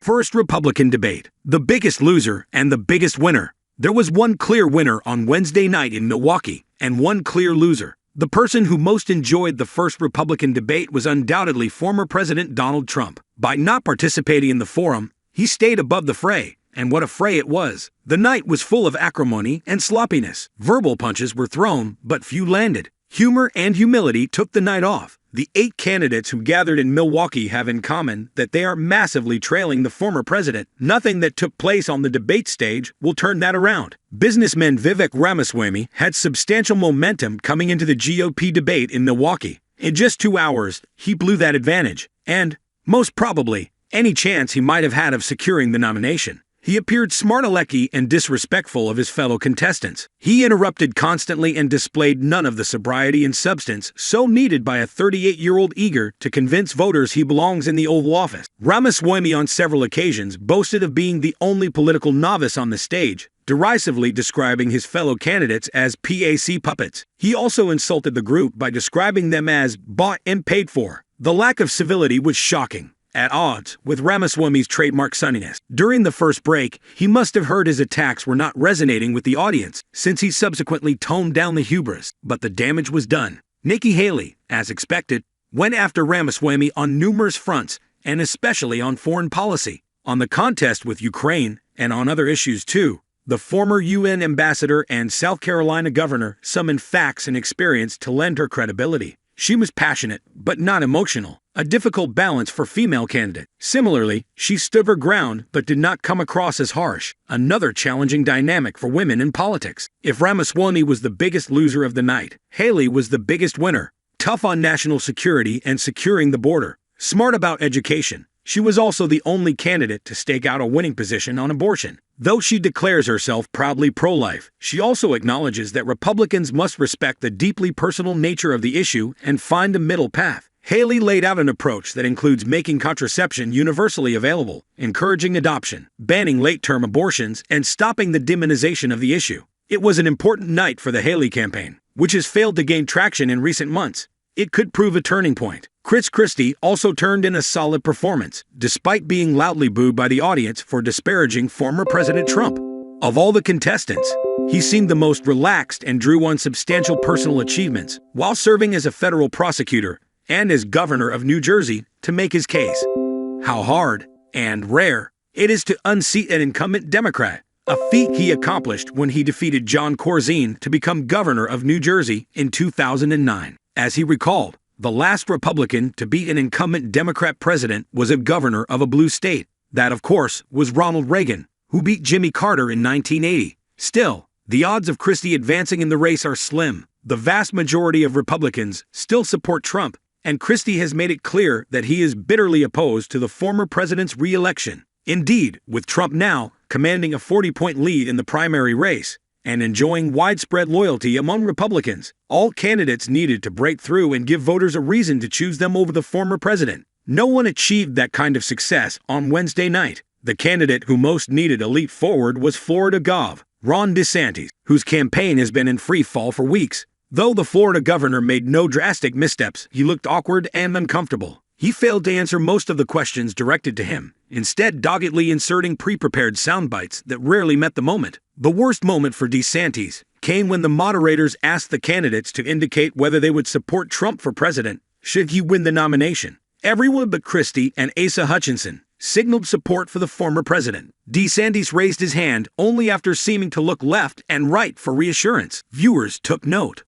First Republican debate. The biggest loser and the biggest winner. There was one clear winner on Wednesday night in Milwaukee, and one clear loser. The person who most enjoyed the first Republican debate was undoubtedly former President Donald Trump. By not participating in the forum, he stayed above the fray, and what a fray it was. The night was full of acrimony and sloppiness. Verbal punches were thrown, but few landed. Humor and humility took the night off. The 8 candidates who gathered in Milwaukee have in common that they are massively trailing the former president. Nothing that took place on the debate stage will turn that around. Businessman Vivek Ramaswamy had substantial momentum coming into the GOP debate in Milwaukee. In just 2 hours, he blew that advantage, and, most probably, any chance he might have had of securing the nomination. He appeared smart-alecky and disrespectful of his fellow contestants. He interrupted constantly and displayed none of the sobriety and substance so needed by a 38-year-old eager to convince voters he belongs in the Oval Office. Ramaswamy on several occasions boasted of being the only political novice on the stage, derisively describing his fellow candidates as PAC puppets. He also insulted the group by describing them as bought and paid for. The lack of civility was shocking, at odds with Ramaswamy's trademark sunniness. During the first break, he must have heard his attacks were not resonating with the audience, since he subsequently toned down the hubris. But the damage was done. Nikki Haley, as expected, went after Ramaswamy on numerous fronts, and especially on foreign policy, on the contest with Ukraine, and on other issues too. The former UN ambassador and South Carolina governor summoned facts and experience to lend her credibility. She was passionate, but not emotional, a difficult balance for female candidate. Similarly, she stood her ground but did not come across as harsh, another challenging dynamic for women in politics. If Ramaswamy was the biggest loser of the night, Haley was the biggest winner. Tough on national security and securing the border, smart about education. She was also the only candidate to stake out a winning position on abortion. Though she declares herself proudly pro-life, she also acknowledges that Republicans must respect the deeply personal nature of the issue and find a middle path. Haley laid out an approach that includes making contraception universally available, encouraging adoption, banning late-term abortions, and stopping the demonization of the issue. It was an important night for the Haley campaign, which has failed to gain traction in recent months. It could prove a turning point. Chris Christie also turned in a solid performance, despite being loudly booed by the audience for disparaging former President Trump. Of all the contestants, he seemed the most relaxed and drew on substantial personal achievements, while serving as a federal prosecutor and as governor of New Jersey to make his case. How hard and rare it is to unseat an incumbent Democrat, a feat he accomplished when he defeated John Corzine to become governor of New Jersey in 2009. As he recalled, the last Republican to beat an incumbent Democrat president was a governor of a blue state. That, of course, was Ronald Reagan, who beat Jimmy Carter in 1980. Still, the odds of Christie advancing in the race are slim. The vast majority of Republicans still support Trump, and Christie has made it clear that he is bitterly opposed to the former president's re-election. Indeed, with Trump now commanding a 40-point lead in the primary race, and enjoying widespread loyalty among Republicans, all candidates needed to break through and give voters a reason to choose them over the former president. No one achieved that kind of success on Wednesday night. The candidate who most needed a leap forward was Florida Gov. Ron DeSantis, whose campaign has been in free fall for weeks. Though the Florida governor made no drastic missteps, he looked awkward and uncomfortable. He failed to answer most of the questions directed to him, instead doggedly inserting pre-prepared sound bites that rarely met the moment. The worst moment for DeSantis came when the moderators asked the candidates to indicate whether they would support Trump for president should he win the nomination. Everyone but Christie and Asa Hutchinson signaled support for the former president. DeSantis raised his hand only after seeming to look left and right for reassurance. Viewers took note.